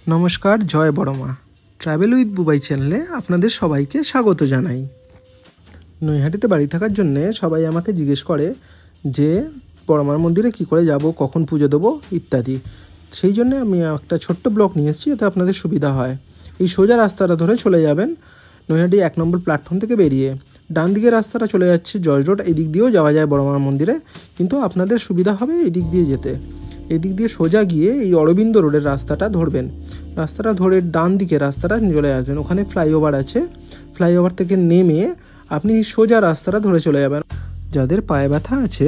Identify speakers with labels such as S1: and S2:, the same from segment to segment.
S1: নমস্কার, জয় বড়মা। Travel with Bubai চ্যানেলে আপনাদের সবাইকে স্বাগত জানাই। নৈহাটিতে বাড়ি থাকার জন্যে সবাই আমাকে জিজ্ঞেস করে যে বড়মার মন্দিরে কি করে যাব, কখন পুজো দেবো ইত্যাদি। সেই জন্যে আমি একটা ছোট্ট ব্লগ নিয়ে এসেছি, এতে আপনাদের সুবিধা হয়। এই সোজা রাস্তাটা ধরে চলে যাবেন নৈহাটি 1 নম্বর প্ল্যাটফর্ম থেকে বেরিয়ে। ডান দিকের রাস্তাটা চলে যাচ্ছে জর্জ রোড, এই দিক দিয়েও যাওয়া যায় বড়মার মন্দিরে, কিন্তু আপনাদের সুবিধা হবে এই দিক দিয়ে যেতে। এই দিক দিয়ে সোজা গিয়ে এই অরবিন্দ রোডের রাস্তাটা ধরবেন। রাস্তাটা ধরে ডান দিকে রাস্তাটা চলে আসবেন, ওখানে ফ্লাইওভার আছে। ফ্লাইওভার থেকে নেমে আপনি সোজা রাস্তাটা ধরে চলে যাবেন। যাদের পায়ে ব্যথা আছে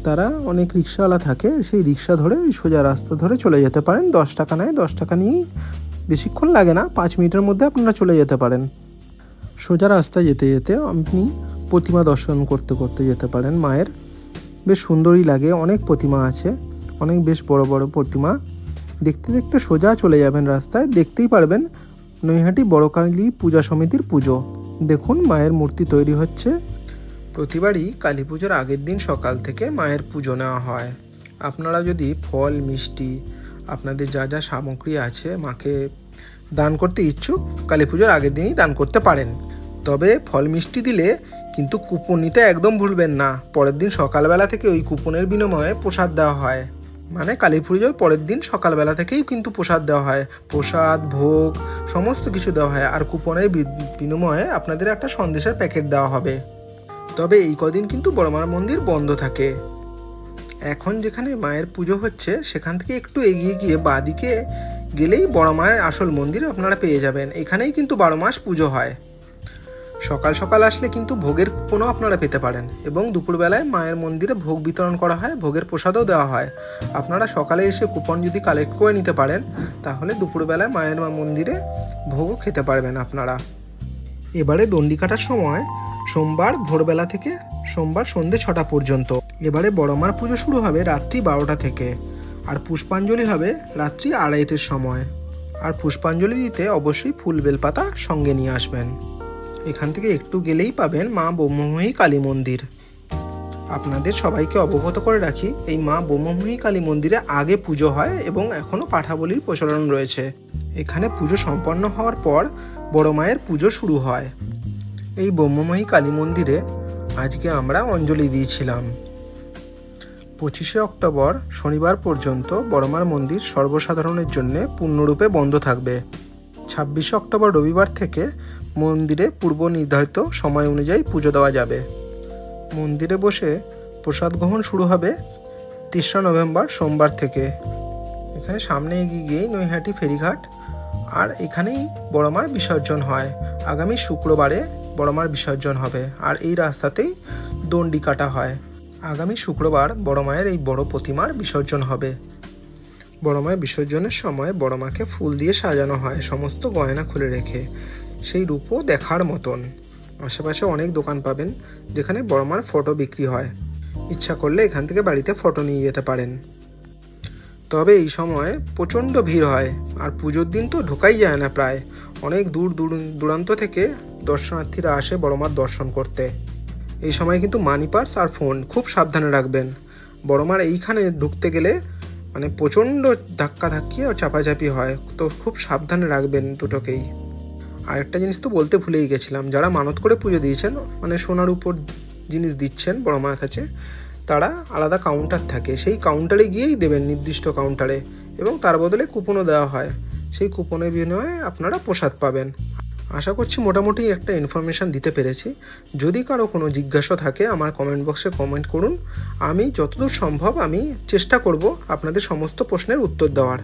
S1: তারা, অনেক রিক্সাওয়ালা থাকে, সেই রিক্সা ধরে সোজা রাস্তা ধরে চলে যেতে পারেন। 10 টাকা নেয়, 10 টাকা নিয়েই বেশিক্ষণ লাগে না, 5 মিনিটের মধ্যে আপনারা চলে যেতে পারেন। সোজা রাস্তায় যেতে যেতে আপনি প্রতিমা দর্শন করতে করতে যেতে পারেন। মায়ের বেশ সুন্দরই লাগে, অনেক প্রতিমা আছে, অনেক বেশ বড় বড় প্রতিমা। দেখতে দেখতে সোজা চলে যাবেন রাস্তায়, দেখতেই পারবেন নৈহাটি বড়কালী পূজা সমিতির পুজো। দেখুন মায়ের মূর্তি তৈরি হচ্ছে। প্রতিবারই কালী পুজোর আগের দিন সকাল থেকে মায়ের পুজো নেওয়া হয়। আপনারা যদি ফল মিষ্টি আপনাদের যা যা সামগ্রী আছে মাকে দান করতে ইচ্ছুক, কালী পুজোর আগের দিনই দান করতে পারেন। তবে ফল মিষ্টি দিলে কিন্তু কুপন নিতে একদম ভুলবেন না। পরের দিন সকালবেলা থেকে ওই কুপনের বিনিময়ে প্রসাদ দেওয়া হয়। মানে কালী পুজোর পরের দিন সকালবেলা থেকেই কিন্তু প্রসাদ দেওয়া হয়, প্রসাদ ভোগ সমস্ত কিছু দেওয়া হয়। আর কুপনের বিনিময়ে আপনাদের একটা সন্দেশের প্যাকেট দেওয়া হবে। তবে এই কদিন কিন্তু বড়মার মন্দির বন্ধ থাকে। এখন যেখানে মায়ের পুজো হচ্ছে সেখান থেকে একটু এগিয়ে গিয়ে বাঁদিকে গেলেই বড় মায়ের আসল মন্দির আপনারা পেয়ে যাবেন। এখানেই কিন্তু 12 মাস পুজো হয়। সকাল সকাল আসলে কিন্তু ভোগের কুপনও আপনারা পেতে পারেন, এবং দুপুরবেলায় মায়ের মন্দিরে ভোগ বিতরণ করা হয়, ভোগের প্রসাদও দেওয়া হয়। আপনারা সকালে এসে কুপন যদি কালেক্ট করে নিতে পারেন তাহলে দুপুরবেলায় মায়ের মন্দিরে ভোগও খেতে পারবেন আপনারা। এবারে দণ্ডি কাটার সময় সোমবার ভোরবেলা থেকে সোমবার সন্ধ্যে 6টা পর্যন্ত। এবারে বড়মার পুজো শুরু হবে রাত্রি 12টা থেকে, আর পুষ্পাঞ্জলি হবে রাত্রি 2:30টার সময়। আর পুষ্পাঞ্জলি দিতে অবশ্যই ফুল বেলপাতা সঙ্গে নিয়ে আসবেন। এখান থেকে একটু গেলেই পাবেন মা ব্রহ্মময়ী কালী মন্দির। আপনাদের সবাইকে অবগত করে রাখি, এই মা ব্রহ্মময়ী কালী মন্দিরে আগে পুজো হয় এবং এখনও পাঠাবলির প্রচলন রয়েছে। এখানে পুজো সম্পন্ন হওয়ার পর বড় মায়ের পুজো শুরু হয়। এই ব্রহ্মময়ী কালী মন্দিরে আজকে আমরা অঞ্জলি দিয়েছিলাম। 25শে অক্টোবর শনিবার পর্যন্ত বড়মার মন্দির সর্বসাধারণের জন্য পূর্ণরূপে বন্ধ থাকবে। 26শে অক্টোবর রবিবার থেকে মন্দিরে পূর্ব নির্ধারিত সময় অনুযায়ী পুজো দেওয়া যাবে। মন্দিরে বসে প্রসাদ গ্রহণ শুরু হবে 3রা নভেম্বর সোমবার থেকে। এখানে সামনে এগিয়ে গিয়েই নৈহাটি ফেরিঘাট, আর এখানেই বড়মার বিসর্জন হয়। আগামী শুক্রবারে বড়মার বিসর্জন হবে, আর এই রাস্তাতেই দণ্ডি কাটা হয়। আগামী শুক্রবার বড়মায়ের এই বড় প্রতিমার বিসর্জন হবে। বড়মায়ের বিসর্জনের সময় বড়মাকে ফুল দিয়ে সাজানো হয়, সমস্ত গয়না খুলে রেখে। সেই রূপও দেখার মতন। আশেপাশে অনেক দোকান পাবেন যেখানে বড়মার ফটো বিক্রি হয়। ইচ্ছা করলে এখান থেকে বাড়িতে ফটো নিয়ে যেতে পারেন। তবে এই সময় প্রচণ্ড ভিড় হয়, আর পুজোর দিন তো ঢোকাই যায় না প্রায়। অনেক দূর দূরান্ত থেকে দর্শনার্থীরা আসে বড়মার দর্শন করতে। এই সময় কিন্তু মানি পার্স আর ফোন খুব সাবধানে রাখবেন। বড়মার এইখানে ঢুকতে গেলে মানে প্রচণ্ড ধাক্কাধাক্কি আর চাপাচাপি হয়, তো খুব সাবধানে রাখবেন দুটোকেই। আরেকটা জিনিস তো বলতে ভুলেই গেছিলাম, যারা মানত করে পুজো দিয়েছেন, মানে সোনার উপর জিনিস দিচ্ছেন বড়মার কাছে, তারা আলাদা কাউন্টার থাকে, সেই কাউন্টারে গিয়েই দেবেন, নির্দিষ্ট কাউন্টারে, এবং তার বদলে কুপনও দেওয়া হয়। সেই কুপনের বিনিময়ে আপনারা প্রসাদ পাবেন। আশা করছি মোটামুটি একটা ইনফরমেশান দিতে পেরেছি। যদি কারো কোনো জিজ্ঞাসা থাকে আমার কমেন্ট বক্সে কমেন্ট করুন। আমি যতদূর সম্ভব আমি চেষ্টা করব আপনাদের সমস্ত প্রশ্নের উত্তর দেওয়ার।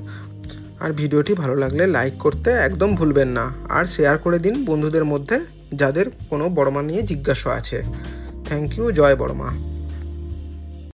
S1: আর ভিডিওটি ভালো লাগলে লাইক করতে একদম ভুলবেন না, আর শেয়ার করে দিন বন্ধুদের মধ্যে যাদের কোনো বড়মা নিয়ে জিজ্ঞাসা আছে। Thank you. জয় বড়মা।